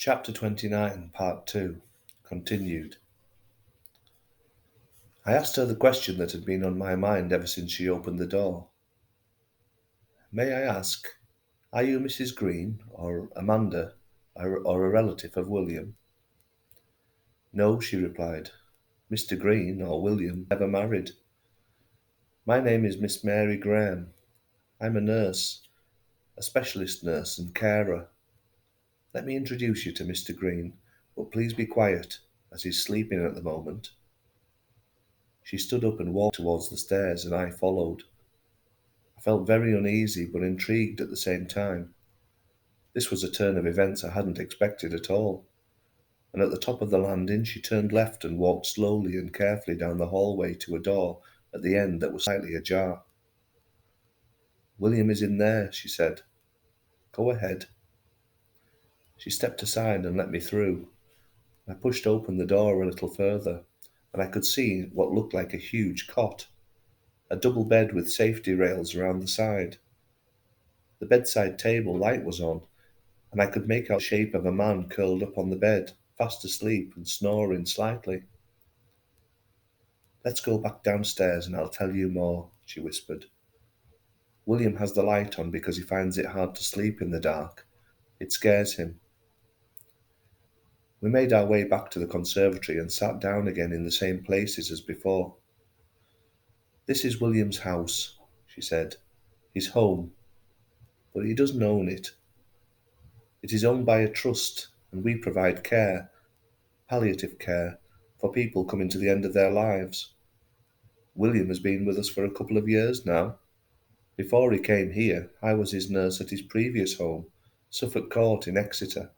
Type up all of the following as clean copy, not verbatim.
Chapter 29, Part 2, Continued. I asked her the question that had been on my mind ever since she opened the door. May I ask, are you Mrs. Green, or Amanda, or a relative of William? No, she replied. Mr. Green, or William, never married. My name is Miss Mary Graham. I'm a nurse, a specialist nurse and carer. Let me introduce you to Mr. Green, but please be quiet, as he's sleeping at the moment. She stood up and walked towards the stairs, and I followed. I felt very uneasy, but intrigued at the same time. This was a turn of events I hadn't expected at all, and at the top of the landing she turned left and walked slowly and carefully down the hallway to a door at the end that was slightly ajar. "William is in there," she said. "Go ahead." She stepped aside and let me through. I pushed open the door a little further, and I could see what looked like a huge cot, a double bed with safety rails around the side. The bedside table light was on, and I could make out the shape of a man curled up on the bed, fast asleep and snoring slightly. "Let's go back downstairs and I'll tell you more," she whispered. "William has the light on because he finds it hard to sleep in the dark. It scares him." We made our way back to the conservatory and sat down again in the same places as before. "This is William's house," she said. "His home. But he doesn't own it. It is owned by a trust, and we provide care, palliative care, for people coming to the end of their lives. William has been with us for a couple of years now. Before he came here, I was his nurse at his previous home, Suffolk Court in Exeter.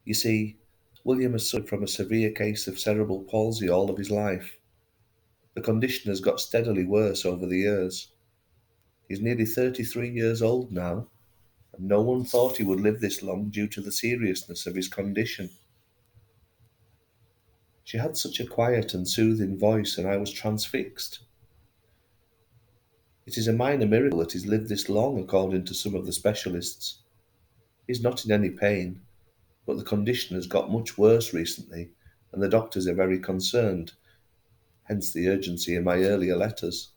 You see, William has suffered from a severe case of cerebral palsy all of his life. The condition has got steadily worse over the years. He's nearly 33 years old now, and no one thought he would live this long due to the seriousness of his condition." She had such a quiet and soothing voice, and I was transfixed. "It is a minor miracle that he's lived this long, according to some of the specialists. He's not in any pain, but the condition has got much worse recently, and the doctors are very concerned, hence the urgency in my earlier letters."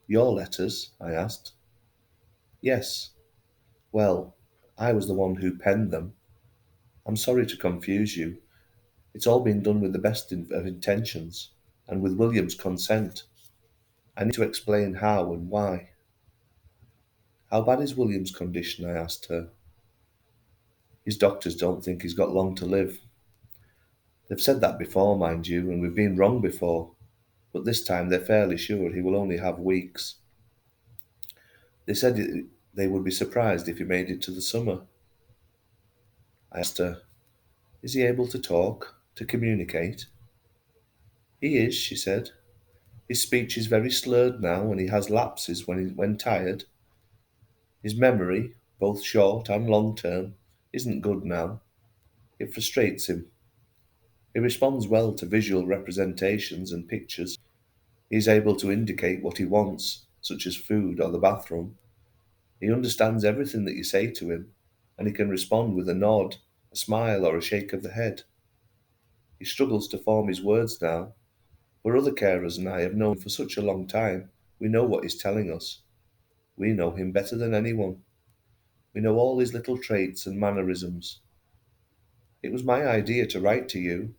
"Your letters?" I asked. "Yes. Well, I was the one who penned them. I'm sorry to confuse you. It's all been done with the best of intentions, and with William's consent. I need to explain how and why." "How bad is William's condition?" I asked her. "His doctors don't think he's got long to live. They've said that before, mind you, and we've been wrong before, but this time they're fairly sure he will only have weeks. They said they would be surprised if he made it to the summer." I asked her, "Is he able to talk, to communicate?" "He is," she said. "His speech is very slurred now, and he has lapses when tired. His memory, both short and long term, isn't good now. It frustrates him. He responds well to visual representations and pictures. He is able to indicate what he wants, such as food or the bathroom. He understands everything that you say to him, and he can respond with a nod, a smile, or a shake of the head. He struggles to form his words now, but other carers and I have known him for such a long time, we know what he's telling us. We know him better than anyone. We know all his little traits and mannerisms. It was my idea to write to you,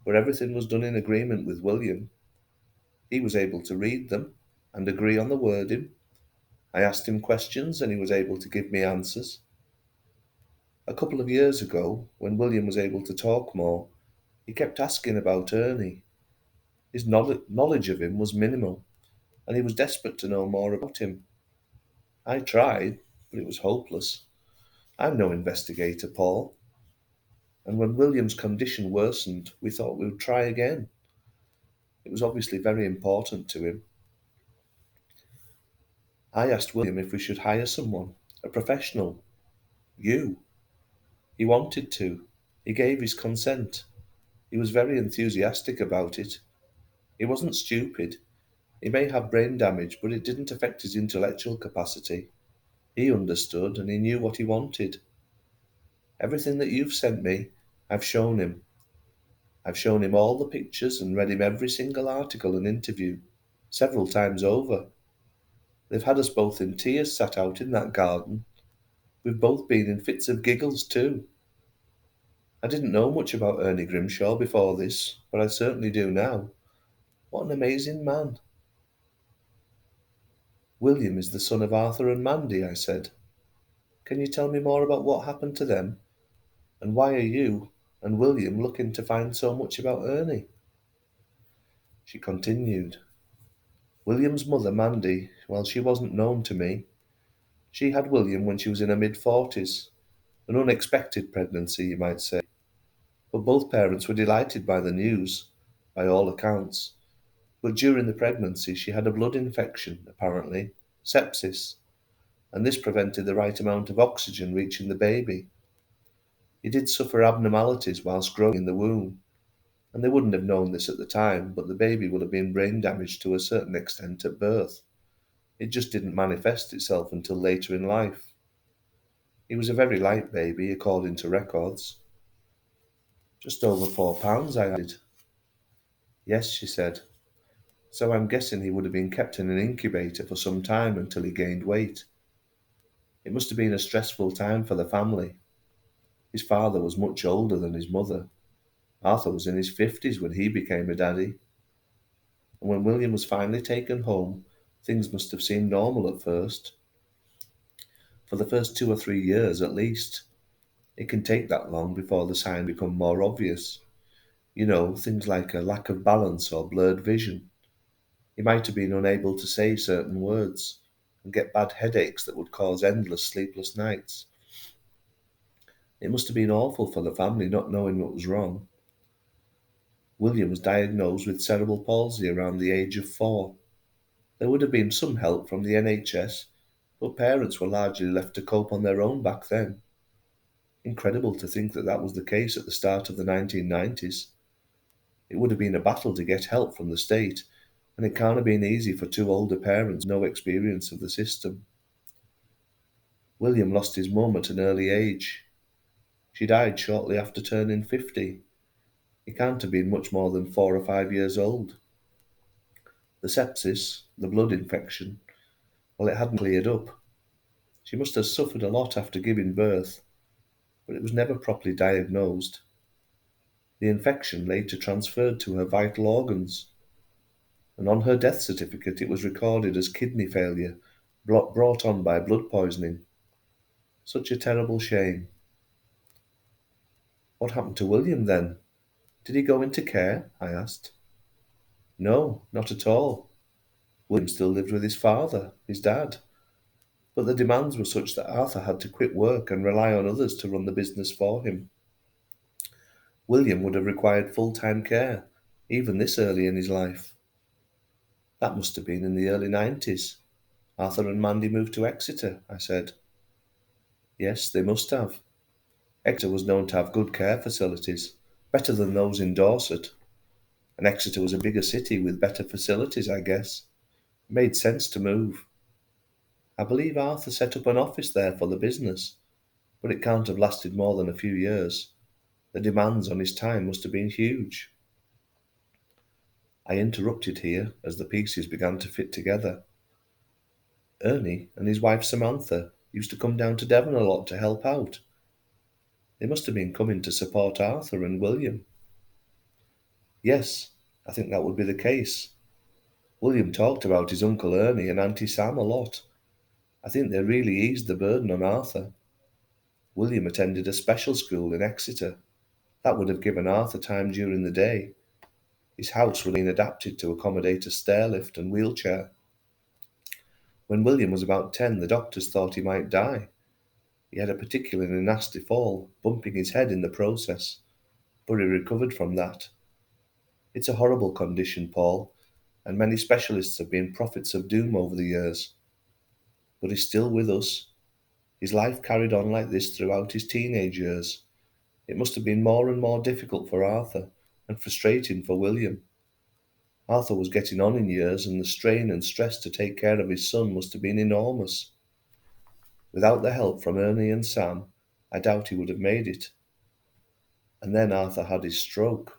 but everything was done in agreement with William. He was able to read them and agree on the wording. I asked him questions and he was able to give me answers. A couple of years ago, when William was able to talk more, he kept asking about Ernie. His knowledge of him was minimal, and he was desperate to know more about him. I tried, but it was hopeless. I'm no investigator, Paul. And when William's condition worsened, we thought we would try again. It was obviously very important to him. I asked William if we should hire someone, a professional. You. He wanted to. He gave his consent. He was very enthusiastic about it. He wasn't stupid. He may have brain damage, but it didn't affect his intellectual capacity. He understood and he knew what he wanted. Everything that you've sent me, I've shown him. I've shown him all the pictures and read him every single article and interview, several times over. They've had us both in tears sat out in that garden. We've both been in fits of giggles too. I didn't know much about Ernie Grimshaw before this, but I certainly do now. What an amazing man. William is the son of Arthur and Mandy, I said. Can you tell me more about what happened to them? And why are you and William looking to find so much about Ernie? She continued. William's mother, Mandy, well, she wasn't known to me. She had William when she was in her mid-40s. An unexpected pregnancy, you might say. But both parents were delighted by the news, by all accounts. But during the pregnancy, she had a blood infection, apparently, sepsis, and this prevented the right amount of oxygen reaching the baby. He did suffer abnormalities whilst growing in the womb, and they wouldn't have known this at the time, but the baby would have been brain damaged to a certain extent at birth. It just didn't manifest itself until later in life. He was a very light baby, according to records. Just over 4 pounds, I added. Yes, she said. So I'm guessing he would have been kept in an incubator for some time until he gained weight. It must have been a stressful time for the family. His father was much older than his mother. Arthur was in his 50s when he became a daddy. And when William was finally taken home, things must have seemed normal at first. For the first 2 or 3 years at least. It can take that long before the signs become more obvious. You know, things like a lack of balance or blurred vision. He might have been unable to say certain words and get bad headaches that would cause endless sleepless nights. It must have been awful for the family not knowing what was wrong. William was diagnosed with cerebral palsy around the age of 4. There would have been some help from the NHS, but parents were largely left to cope on their own back then. Incredible to think that that was the case at the start of the 1990s. It would have been a battle to get help from the state, and it can't have been easy for two older parents with no experience of the system. William lost his mum at an early age. She died shortly after turning 50. He can't have been much more than 4 or 5 years old. The sepsis, the blood infection, well, it hadn't cleared up. She must have suffered a lot after giving birth, but it was never properly diagnosed. The infection later transferred to her vital organs, and on her death certificate it was recorded as kidney failure brought on by blood poisoning. Such a terrible shame. What happened to William then? Did he go into care? I asked. No, not at all. William still lived with his father, his dad, but the demands were such that Arthur had to quit work and rely on others to run the business for him. William would have required full-time care, even this early in his life. That must have been in the early 90s. Arthur and Mandy moved to Exeter, I said. Yes, they must have. Exeter was known to have good care facilities, better than those in Dorset. And Exeter was a bigger city with better facilities, I guess. It made sense to move. I believe Arthur set up an office there for the business, but it can't have lasted more than a few years. The demands on his time must have been huge. I interrupted here as the pieces began to fit together. Ernie and his wife Samantha used to come down to Devon a lot to help out. They must have been coming to support Arthur and William. Yes, I think that would be the case. William talked about his Uncle Ernie and Auntie Sam a lot. I think they really eased the burden on Arthur. William attended a special school in Exeter. That would have given Arthur time during the day. His house would have been adapted to accommodate a stair lift and wheelchair. When William was about 10, the doctors thought he might die. He had a particularly nasty fall, bumping his head in the process, but he recovered from that. It's a horrible condition, Paul, and many specialists have been prophets of doom over the years. But he's still with us. His life carried on like this throughout his teenage years. It must have been more and more difficult for Arthur, and frustrating for William. Arthur was getting on in years, and the strain and stress to take care of his son must have been enormous. Without the help from Ernie and Sam, I doubt he would have made it. And then Arthur had his stroke.